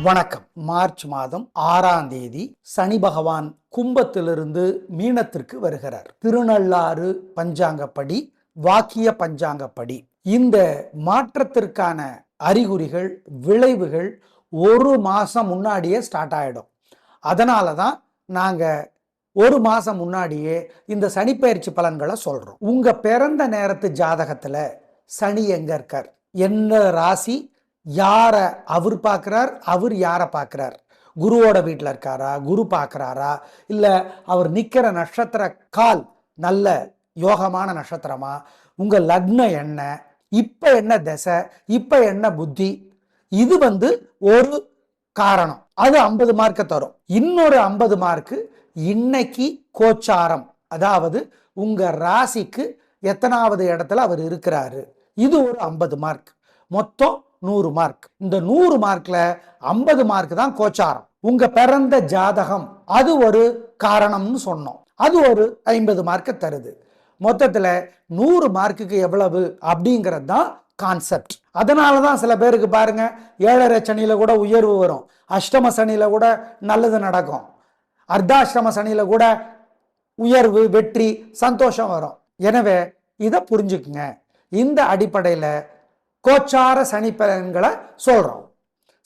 வணக்கம். மார்ச் மாதம் 6ஆம் தேதி சனி பகவான் கும்பத்திலிருந்து மீனத்திற்கு வருகிறார். திருநள்ளாறு பஞ்சாங்கப்படி, வாக்கிய பஞ்சாங்கப்படி இந்த மாற்றத்திற்கான அறிகுறிகள், விளைவுகள் ஒரு மாசம் முன்னாடியே ஸ்டார்ட் ஆயிடும். அதனால தான் நாங்க ஒரு மாசம் முன்னாடியே இந்த சனிப்பெயர்ச்சி பலன்களை சொல்றோம். உங்க பிறந்த நேரத்து ஜாதகத்துல சனி எங்க இருக்கார், என்ன ராசி, யார அவர் பார்க்கிறார், அவர் யாரை பார்க்கிறார், குருவோட வீட்டில் இருக்காரா, குரு பார்க்கிறாரா, இல்லை அவர் நிற்கிற நட்சத்திர கால் நல்ல யோகமான நட்சத்திரமா, உங்க லக்னம் என்ன, இப்ப என்ன தசை, இப்ப என்ன புத்தி, இது ஒரு காரணம். அது 50 மார்க்க தரும். இன்னொரு 50 மார்க்கு இன்னைக்கு கோச்சாரம், அதாவது உங்க ராசிக்கு எத்தனாவது இடத்துல அவர் இருக்கிறாரு, இது ஒரு 50 மார்க். மொத்தம் 100 மார்க். இந்த 100 மார்க்ல 50 மார்க் தான் கோச்சாரம். உங்க பிறந்த ஜாதகம் அது ஒரு காரணம்னு சொன்னோம், அது ஒரு 50 மார்க் தருது. மொத்தத்துல 100 மார்க்குக்கு எவ்வளவு அப்படிங்கிறது தான் கான்செப்ட். அதனாலதான் சில பேருக்கு பாருங்க 7.5 சனியில கூட உயர்வு வரும், அஷ்டம சனியில கூட நல்லது நடக்கும், அர்த்தாஷ்டம சனியில கூட உயர்வு, வெற்றி, சந்தோஷம் வரும். எனவே இதை புரிஞ்சுக்குங்க. இந்த அடிப்படையில கோச்சார சனி பலன்களை சொல்றோம்.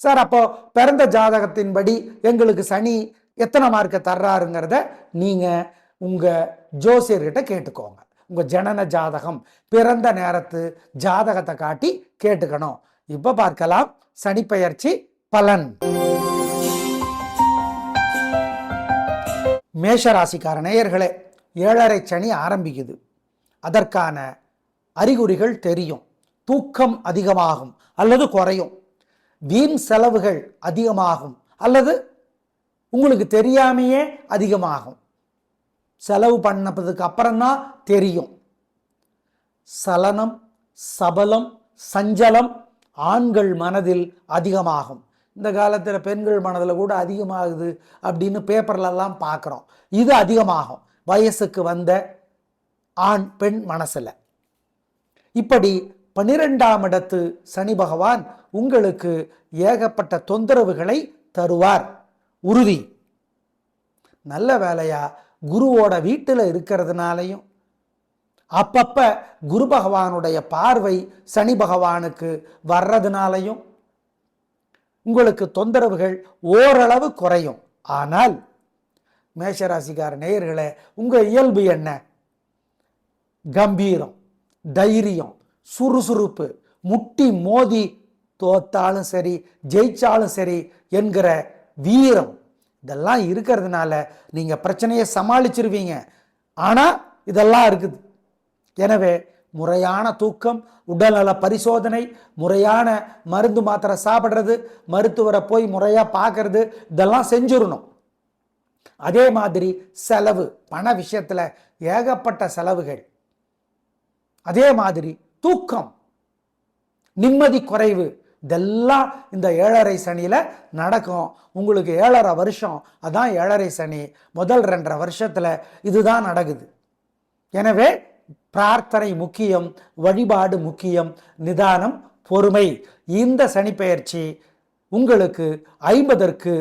சார், அப்போ பிறந்த ஜாதகத்தின்படி எங்களுக்கு சனி எத்தனை மார்க்க தர்றாருங்கிறத நீங்க உங்க ஜோசியர்கிட்ட கேட்டுக்கோங்க. உங்க ஜனன ஜாதகம், பிறந்த நேரத்து ஜாதகத்தை காட்டி கேட்டுக்கணும். இப்ப பார்க்கலாம் சனிப்பெயர்ச்சி பலன். மேஷராசிக்கார நேயர்களே, 7.5 சனி ஆரம்பிக்குது. அதற்கான அறிகுறிகள் தெரியும். தூக்கம் அதிகமாகும் அல்லது குறையும், வீண் செலவுகள் அதிகமாகும் அல்லது உங்களுக்கு தெரியாமையே அதிகமாகும். செலவு பண்ணதுக்கு அப்புறம்தான் தெரியும். சலனம், சபலம், சஞ்சலம் ஆண்கள் மனதில் அதிகமாகும். இந்த காலத்தில் பெண்கள் மனதில் கூட அதிகமாகுது அப்படின்னு பேப்பர்லெல்லாம் பார்க்குறோம். இது அதிகமாகும் வயசுக்கு வந்த ஆண் பெண் மனசில். இப்படி 12ஆம் இடத்து சனி பகவான் உங்களுக்கு ஏகப்பட்ட தொந்தரவுகளை தருவார், உறுதி. நல்ல வேலையா குருவோட வீட்டில் இருக்கிறதுனாலையும் அப்பப்ப குரு பகவானுடைய பார்வை சனி பகவானுக்கு வர்றதுனாலையும் உங்களுக்கு தொந்தரவுகள் ஓரளவு குறையும். ஆனால் மேஷராசிக்கார நேயர்களே, உங்க இயல்பு என்ன? கம்பீரம், தைரியம், சுறுசுறுப்பு, முட்டி மோதி தோத்தாலும் சரி ஜெயிச்சாலும் சரி என்கிற வீரம், இதெல்லாம் இருக்கிறதுனால நீங்க பிரச்சனையை சமாளிச்சிருவீங்க. ஆனா இதெல்லாம் இருக்குது. எனவே முறையான தூக்கம், உடல்நல பரிசோதனை, முறையான மருந்து மாத்திரை சாப்பிட்றது, மருத்துவரை போய் முறையா பார்க்கறது, இதெல்லாம் செஞ்சிடணும். அதே மாதிரி செலவு, பண விஷயத்துல ஏகப்பட்ட செலவுகள். அதே மாதிரி தூக்கம், நிம்மதி குறைவு, இதெல்லாம் இந்த 7.5 சனியில நடக்கும். உங்களுக்கு 7.5 வருஷம், அதான் 7.5 சனி. முதல் 2.5 வருஷத்துல இதுதான் நடக்குது. எனவே பிரார்த்தனை முக்கியம், வழிபாடு முக்கியம், நிதானம், பொறுமை. இந்த சனிப்பெயர்ச்சி உங்களுக்கு 50ற்கு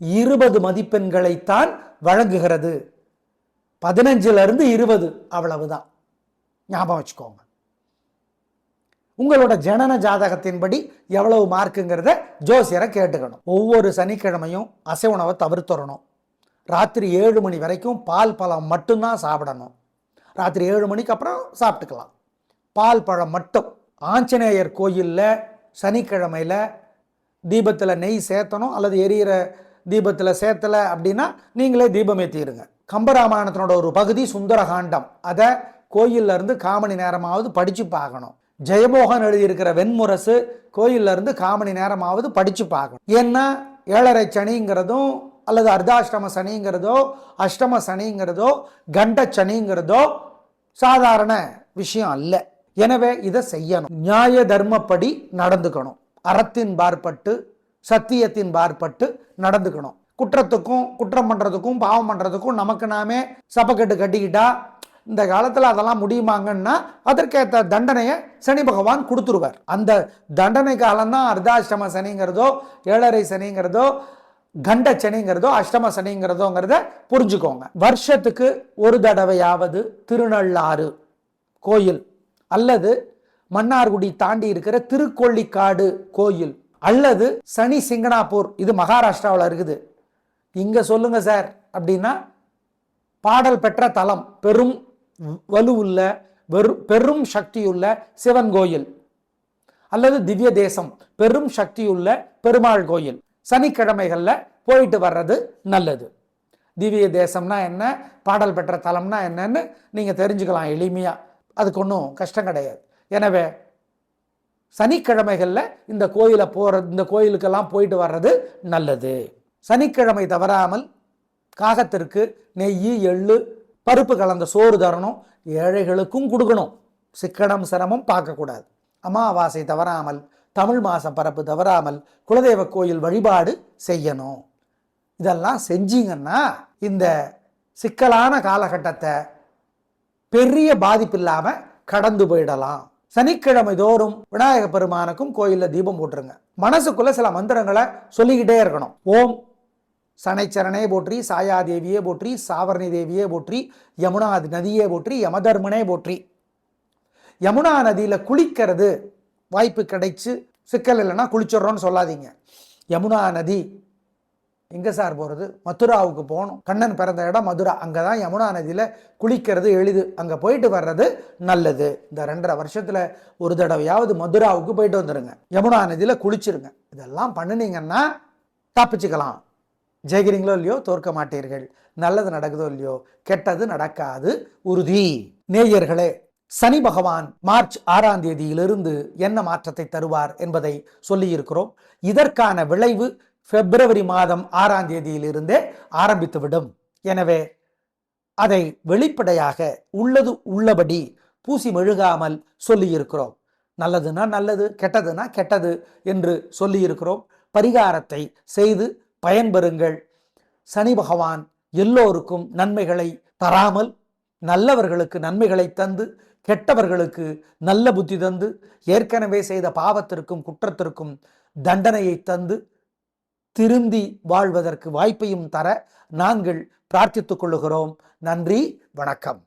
20 மதிப்பெண்களைத்தான் வழங்குகிறது. 15லிருந்து 20 அவ்வளவுதான். ஞாபகம் வச்சுக்கோங்க. உங்களோட ஜனன ஜாதகத்தின்படி எவ்வளவு மார்க்குங்கிறத ஜோசியரை கேட்டுக்கணும். ஒவ்வொரு சனிக்கிழமையும் அசைவ உணவை தவிர்த்துறணும். ராத்திரி 7 மணி வரைக்கும் பால் பழம் மட்டும்தான் சாப்பிடணும். ராத்திரி 7 மணிக்கு அப்புறம் சாப்பிட்டுக்கலாம். பால் பழம் மட்டும். ஆஞ்சநேயர் கோயிலில் சனிக்கிழமையில் தீபத்தில் நெய் சேர்த்தணும், அல்லது எரியிற தீபத்தில் சேர்த்தலை அப்படின்னா நீங்களே தீபம் ஏற்றிடுங்க. கம்பராமாயணத்தினோட ஒரு பகுதி சுந்தரகாண்டம், அதை கோயில்ல இருந்து காமணி நேரமாவது படிச்சு பார்க்கணும். ஜெயமோகன் எழுதியிருக்கிற வெண்முரசு கோயில்ல இருந்து காமணி நேரமாவது படிச்சு பார்க்கணும். ஏன்னா 7.5 சனிங்கிறதும் அல்லது அர்த்தாஷ்டம சனிங்கிறதோ அஷ்டம சனிங்கிறதோ கண்ட சனிங்கிறதோ சாதாரண விஷயம் அல்ல. எனவே இதை செய்யணும். நியாய தர்மப்படி நடந்துக்கணும். அறத்தின் பார்ப்பட்டு சத்தியத்தின் பார்ப்பட்டு நடந்துக்கணும். குற்றத்துக்கும் குற்றம் பண்றதுக்கும் பாவம் பண்றதுக்கும் நமக்கு நாமே சப்பக்கட்டு கட்டிக்கிட்டா இந்த காலத்தில் அதெல்லாம் முடியுமாங்கன்னா அதற்கேற்ற தண்டனையை சனி பகவான் கொடுத்துருவார். அந்த தண்டனை காலம்தான் அர்த்தாஷ்டம சனிங்கிறதோ, ஏழரை சனிங்கிறதோ, கண்ட சனிங்கிறதோ, அஷ்டம சனிங்கிறதோங்கிறத புரிஞ்சுக்கோங்க. வருஷத்துக்கு ஒரு தடவையாவது திருநள்ளாறு கோயில் அல்லது மன்னார்குடி தாண்டி இருக்கிற திருக்கொள்ளிக்காடு கோயில் அல்லது சனி சிங்கனாப்பூர், இது மகாராஷ்டிராவில் இருக்குது, இங்க சொல்லுங்க சார் அப்படின்னா பாடல் பெற்ற தலம், பெரும் வலுவுள்ள பெரும் சக்தியுள்ள சிவன் கோயில் அல்லது திவ்ய தேசம், பெரும் சக்தியுள்ள பெருமாள் கோயில் சனிக்கிழமைகள்ல போயிட்டு வர்றது நல்லது. திவ்ய தேசம்னா என்ன, பாடல் பெற்ற தலம்னா என்னன்னு நீங்க தெரிஞ்சுக்கலாம் எளிமையா, அதுக்கு ஒன்றும் கஷ்டம் கிடையாது. எனவே சனிக்கிழமைகள்ல இந்த கோயிலுக்கெல்லாம் போயிட்டு வர்றது நல்லது. சனிக்கிழமை தவறாமல் காகத்திற்கு நெய், எள்ளு, பருப்பு கலந்த சோறு தரணும், ஏழைகளுக்கும் கொடுக்கணும், சிக்கனம் சிரமம் பார்க்கக்கூடாது. அமாவாசை தவறாமல், தமிழ் மாச பரப்பு தவறாமல் குலதெய்வ கோயில் வழிபாடு செய்யணும். இதெல்லாம் செஞ்சீங்கன்னா இந்த சிக்கலான காலகட்டத்தை பெரிய பாதிப்பு இல்லாம கடந்து போயிடலாம். சனிக்கிழமை தோறும் விநாயக பெருமானுக்கும் கோயில்ல தீபம் போட்டுருங்க. மனசுக்குள்ள சில மந்திரங்களை சொல்லிக்கிட்டே இருக்கணும். ஓம் சனைச்சரனே போற்றி, சாயாதேவியே போற்றி, சாவர்ணி தேவியே போற்றி, யமுனா நதியே போற்றி, யமதர்மனே போற்றி. யமுனா நதியில குளிக்கிறது வாய்ப்பு கிடைச்சு சிக்கல் இல்லைன்னா குளிச்சிடறோன்னு சொல்லாதீங்க. யமுனா நதி எங்க சார் போறது, மதுராவுக்கு போகணும், கண்ணன் பிறந்த இடம் மதுரா, அங்கதான் யமுனா நதியில குளிக்கிறது எளிது, அங்க போயிட்டு வர்றது நல்லது. இந்த 2.5 வருஷத்துல ஒரு தடவையாவது மதுராவுக்கு போயிட்டு வந்துருங்க, யமுனா நதியில குளிச்சிருங்க. இதெல்லாம் பண்ணினீங்கன்னா தப்பிச்சுக்கலாம். ஜெயிக்கிறீங்களோ இல்லையோ, தோற்க மாட்டீர்கள். நல்லது நடக்குதோ இல்லையோ, கெட்டது நடக்காது உறுதி. நேயர்களே, சனி பகவான் மார்ச் 6ஆம் தேதியிலிருந்து என்ன மாற்றத்தை தருவார் என்பதை சொல்லி இருக்கிறோம். இதற்கான விளைவு பிப்ரவரி மாதம் 6ஆம் தேதியிலிருந்தே ஆரம்பித்துவிடும். எனவே அதை வெளிப்படையாக உள்ளது உள்ளபடி பூசி மெழுகாமல் சொல்லி இருக்கிறோம். நல்லதுன்னா நல்லது, கெட்டதுன்னா கெட்டது என்று சொல்லி இருக்கிறோம். பரிகாரத்தை செய்து பயன்பெறுங்கள். சனி பகவான் எல்லோருக்கும் நன்மைகளை தராமல் நல்லவர்களுக்கு நன்மைகளை தந்து, கெட்டவர்களுக்கு நல்ல புத்தி தந்து, ஏற்கனவே செய்த பாவத்திற்கும் குற்றத்திற்கும் தண்டனையை தந்து திருந்தி வாழ்வதற்கு வாய்ப்பையும் தர நாங்கள் பிரார்த்தித்துக் கொள்ளுகிறோம். நன்றி, வணக்கம்.